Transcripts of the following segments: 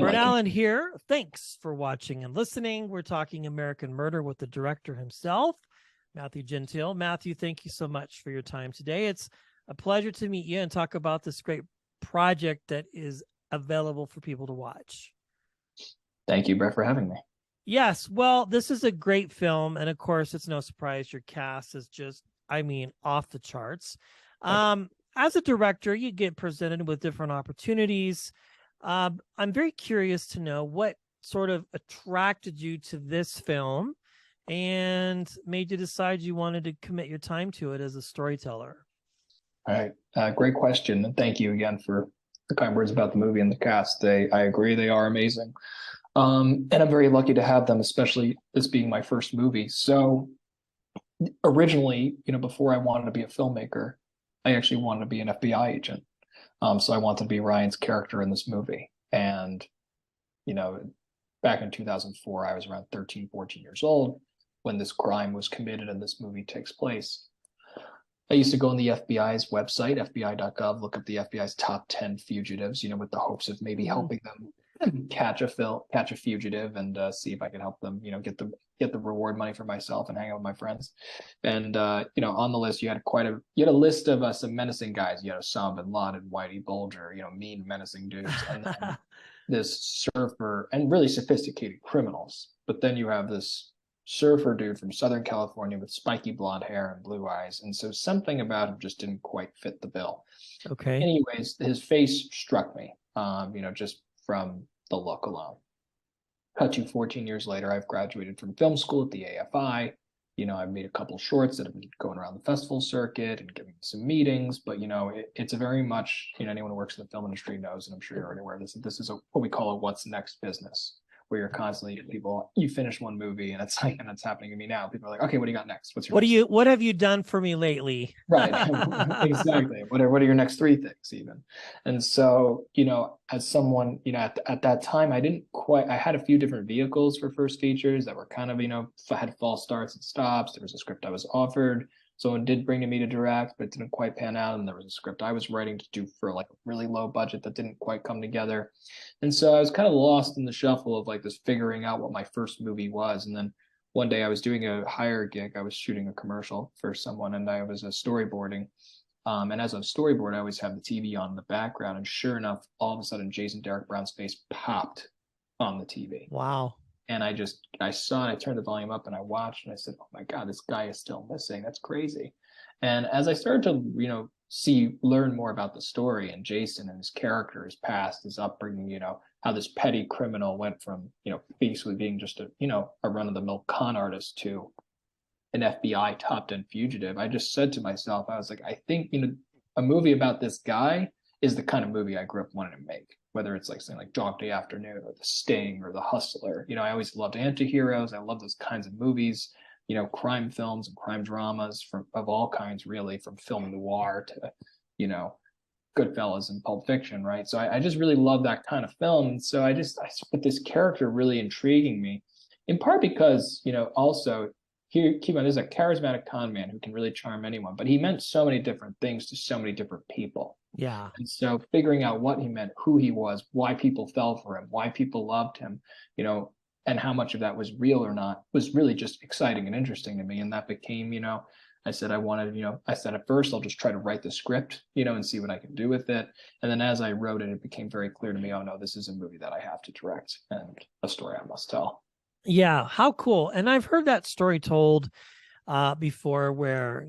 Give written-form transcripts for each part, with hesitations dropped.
Bert like Allen here. Thanks for watching and listening. We're talking American Murder with the director himself, Matthew Gentile. Matthew, thank you so much for your time today. It's a pleasure to meet you and talk about this great project that is available for people to watch. Thank you, Brett, for having me. Yes, well, this is a great film, and of course, it's no surprise your cast is just, off the charts. As a director, you get presented with different opportunities. I'm very curious to know what sort of attracted you to this film and made you decide you wanted to commit your time to it as a storyteller. All right. Great question. And thank you again for the kind words about the movie and the cast. I agree, they are amazing. And I'm very lucky to have them, especially this being my first movie. So originally, before I wanted to be a filmmaker, I actually wanted to be an FBI agent. So I wanted to be Ryan's character in this movie. And, you know, back in 2004, I was around 13, 14 years old when this crime was committed and this movie takes place. I used to go on the FBI's website, FBI.gov, look up the FBI's top 10 fugitives, with the hopes of maybe helping them catch a fugitive and see if I could help them, get the reward money for myself and hang out with my friends. And on the list you had a list of some menacing guys. You had Osama bin Laden, Whitey Bulger, mean menacing dudes, and then this surfer and really sophisticated criminals. But then you have this surfer dude from Southern California with spiky blonde hair and blue eyes. And so something about him just didn't quite fit the bill. Okay. Anyways, his face struck me, just from the look alone. Cut to 14 years later, I've graduated from film school at the AFI. I've made a couple shorts that have been going around the festival circuit and giving some meetings. But, it's a very much, anyone who works in the film industry knows, and I'm sure you're already aware of this, that this is what we call a what's next business, where you're constantly you finish one movie and it's happening to me now. People are like, okay, what do you got next? What have you done for me lately? Right. Exactly. What are your next three things even? And so, as someone, at that time, I had a few different vehicles for first features that were kind of, had false starts and stops. There was a script I was offered. Someone did bring to me to direct, but it didn't quite pan out. And there was a script I was writing to do for like a really low budget that didn't quite come together. And so I was kind of lost in the shuffle of like this figuring out what my first movie was. And then one day I was doing a hire gig. I was shooting a commercial for someone and I was storyboarding. And as a storyboard, I always have the TV on in the background. And sure enough, all of a sudden, Jason Derek Brown's face popped on the TV. Wow. And I saw it, I turned the volume up and I watched and I said, oh my God, this guy is still missing. That's crazy. And as I started to, learn more about the story and Jason and his character, his past, his upbringing, how this petty criminal went from, basically being just a run of the mill con artist to an FBI top 10 fugitive. I just said to myself, I was like, I think, a movie about this guy is the kind of movie I grew up wanting to make. Whether it's like something like Dog Day Afternoon or The Sting or The Hustler. I always loved antiheroes. I love those kinds of movies, crime films and crime dramas of all kinds, really, from film noir to, Goodfellas and Pulp Fiction, right? So I just really love that kind of film. And so I put this character really intriguing me, in part because, also here, keep on, this is a charismatic con man who can really charm anyone, but he meant so many different things to so many different people. Yeah. And so figuring out what he meant, who he was, why people fell for him, why people loved him, and how much of that was real or not was really just exciting and interesting to me. And that became, I said at first I'll just try to write the script, and see what I can do with it. And then as I wrote it, it became very clear to me, oh no, this is a movie that I have to direct and a story I must tell. Yeah, how cool. And I've heard that story told before where,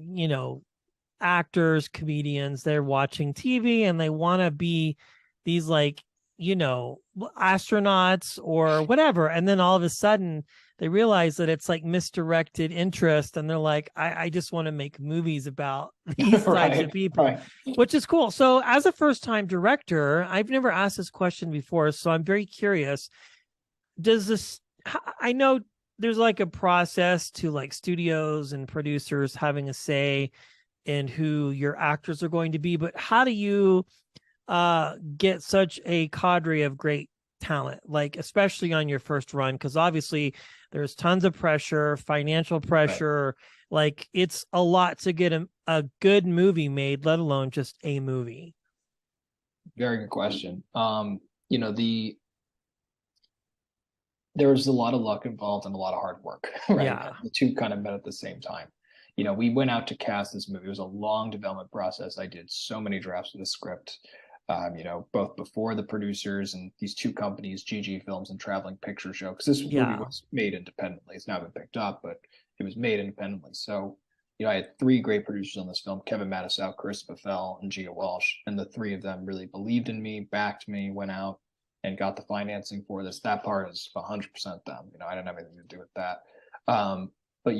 actors, comedians, they're watching TV and they want to be these astronauts or whatever. And then all of a sudden they realize that it's like misdirected interest. And they're like, I just want to make movies about these types of people, right. Which is cool. So as a first-time director, I've never asked this question before. So I'm very curious. I know there's like a process to like studios and producers having a say in who your actors are going to be, but how do you get such a cadre of great talent, like especially on your first run? Because obviously there's tons of pressure, financial pressure, right. Like it's a lot to get a good movie made, let alone just a movie. Very good question. there was a lot of luck involved and a lot of hard work, right? Yeah. The two kind of met at the same time. We went out to cast this movie. It was a long development process. I did so many drafts of the script, both before the producers and these two companies, GG Films and Traveling Picture Show, because this movie Yeah. was made independently. It's now been picked up, but it was made independently. So, I had three great producers on this film: Kevin Matisow, Chris Bethel, and Gia Walsh. And the three of them really believed in me, backed me, went out and got the financing for this. That part is 100% them. I didn't have anything to do with that. But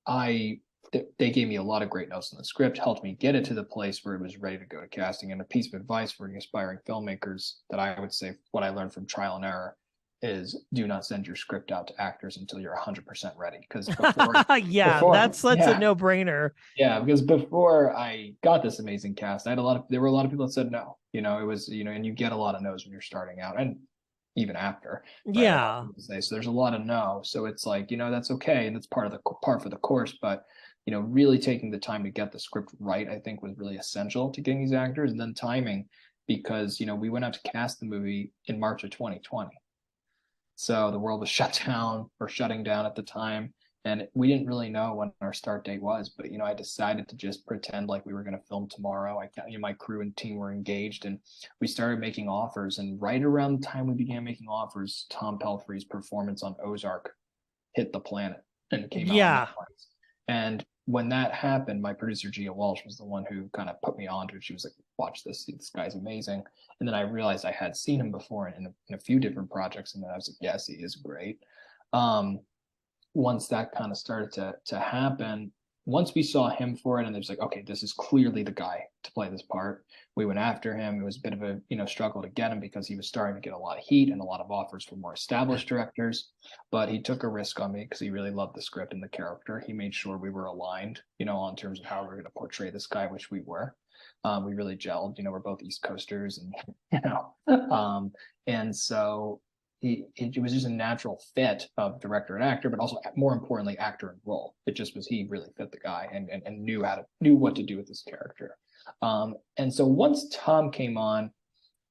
I they gave me a lot of great notes in the script, helped me get it to the place where it was ready to go to casting. And a piece of advice for aspiring filmmakers that I would say, what I learned from trial and error, is do not send your script out to actors until you're 100% ready. Because Yeah, that's such a yeah, no-brainer. yeah, because before I got this amazing cast, there were a lot of people that said no. It was, and you get a lot of no's when you're starting out and even after, right? A lot of Yeah. people say, so there's a lot of no. So it's like, that's okay. And that's part for the course. But, really taking the time to get the script right, I think was really essential to getting these actors, and then timing, because, we went out to cast the movie in March of 2020. So the world was shut down or shutting down at the time. And we didn't really know when our start date was, but I decided to just pretend like we were going to film tomorrow. My crew and team were engaged, and we started making offers. And right around the time we began making offers, Tom Pelphrey's performance on Ozark hit the planet and came out on Yeah. Netflix. And when that happened, my producer Gia Walsh was the one who kind of put me onto it. She was like, "Watch this. This guy's amazing." And then I realized I had seen him before in a few different projects, and then I was like, "Yes, he is great." Um, Once that kind of started to happen, once we saw him for it, and there's like, okay, this is clearly the guy to play this part. We went after him. It was a bit of a struggle to get him because he was starting to get a lot of heat and a lot of offers from more established directors. But he took a risk on me because he really loved the script and the character. He made sure we were aligned, on terms of how we are going to portray this guy, which we were. We really gelled. We're both East Coasters, and and so it was just a natural fit of director and actor, but also more importantly, actor and role. It just was, he really fit the guy and knew what to do with this character. And so once Tom came on,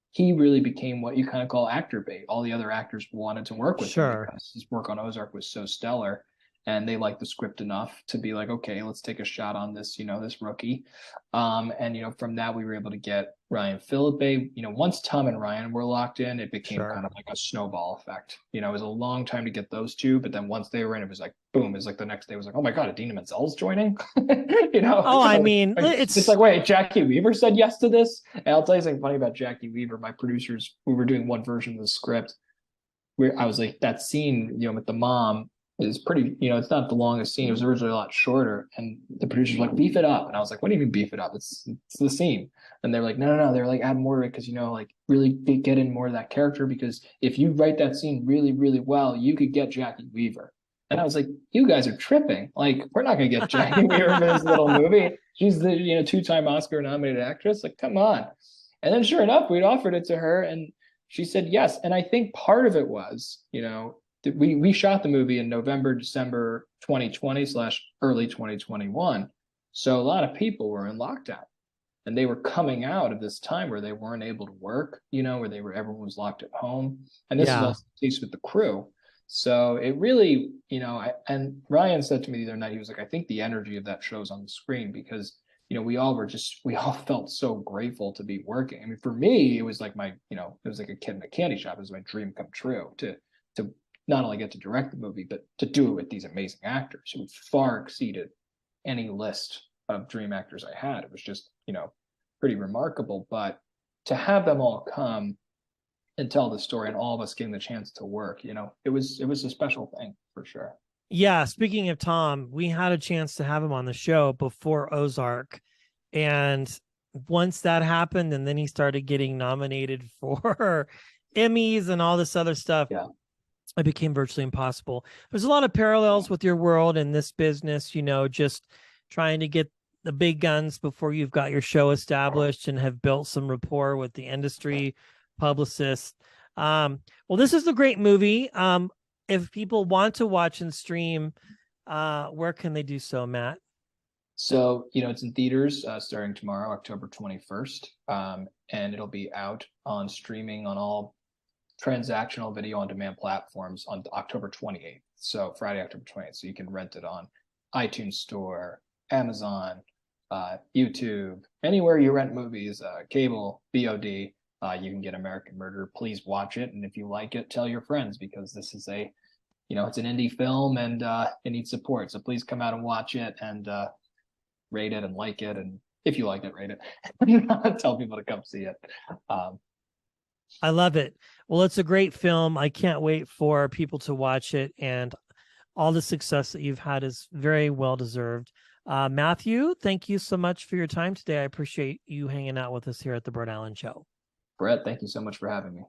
he really became what you kind of call actor bait. All the other actors wanted to work with him Sure. because his work on Ozark was so stellar, and they liked the script enough to be like, okay, let's take a shot on this, this rookie. And from that we were able to get Ryan Philippe. Once Tom and Ryan were locked in, it became Sure. kind of like a snowball effect. It was a long time to get those two, but then once they were in, it was like boom. It was like the next day was like, oh my god, Idina Menzel's joining. Oh, I So mean, it's like, wait, Jackie Weaver said yes to this. And I'll tell you something funny about Jackie Weaver. My producers, we were doing one version of the script where I was like, that scene, with the mom is pretty, it's not the longest scene. It was originally a lot shorter. And the producers were like, beef it up. And I was like, what do you mean beef it up? It's the scene. And they're like, no. They're like, add more to it because, like really get in more of that character. Because if you write that scene really, really well, you could get Jackie Weaver. And I was like, you guys are tripping. Like, we're not going to get Jackie Weaver for this little movie. She's the, two-time Oscar nominated actress. Like, come on. And then sure enough, we'd offered it to her, and she said yes. And I think part of it was, we shot the movie in November, December 2020 / early 2021. So a lot of people were in lockdown, and they were coming out of this time where they weren't able to work, where everyone was locked at home. And this is yeah. also the case with the crew. So it really, and Ryan said to me the other night, he was like, I think the energy of that shows on the screen because we all felt so grateful to be working. I mean, for me, it was like it was like a kid in a candy shop. It was my dream come true to not only get to direct the movie, but to do it with these amazing actors who far exceeded any list of dream actors I had. It was just, pretty remarkable. But to have them all come and tell the story and all of us getting the chance to work, it was a special thing for sure. Yeah, speaking of Tom, we had a chance to have him on the show before Ozark. And once that happened, and then he started getting nominated for Emmys and all this other stuff, Yeah. it became virtually impossible. There's a lot of parallels with your world in this business, just trying to get the big guns before you've got your show established and have built some rapport with the industry publicists. Well, this is a great movie. If people want to watch and stream, where can they do so, Matt? So, it's in theaters starting tomorrow, October 21st. And it'll be out on streaming on all transactional video on demand platforms on October 28th. So Friday, October 28th. So you can rent it on iTunes Store, Amazon, YouTube, anywhere you rent movies, cable, VOD. You can get American Murder. Please watch it, and if you like it, tell your friends, because this is a, it's an indie film, and it needs support. So please come out and watch it, and rate it and like it, and if you like it, rate it. Tell people to come see it. I love it. Well, it's a great film. I can't wait for people to watch it, and all the success that you've had is very well deserved. Matthew, thank you so much for your time today. I appreciate you hanging out with us here at the Brett Allen Show. Brett, thank you so much for having me.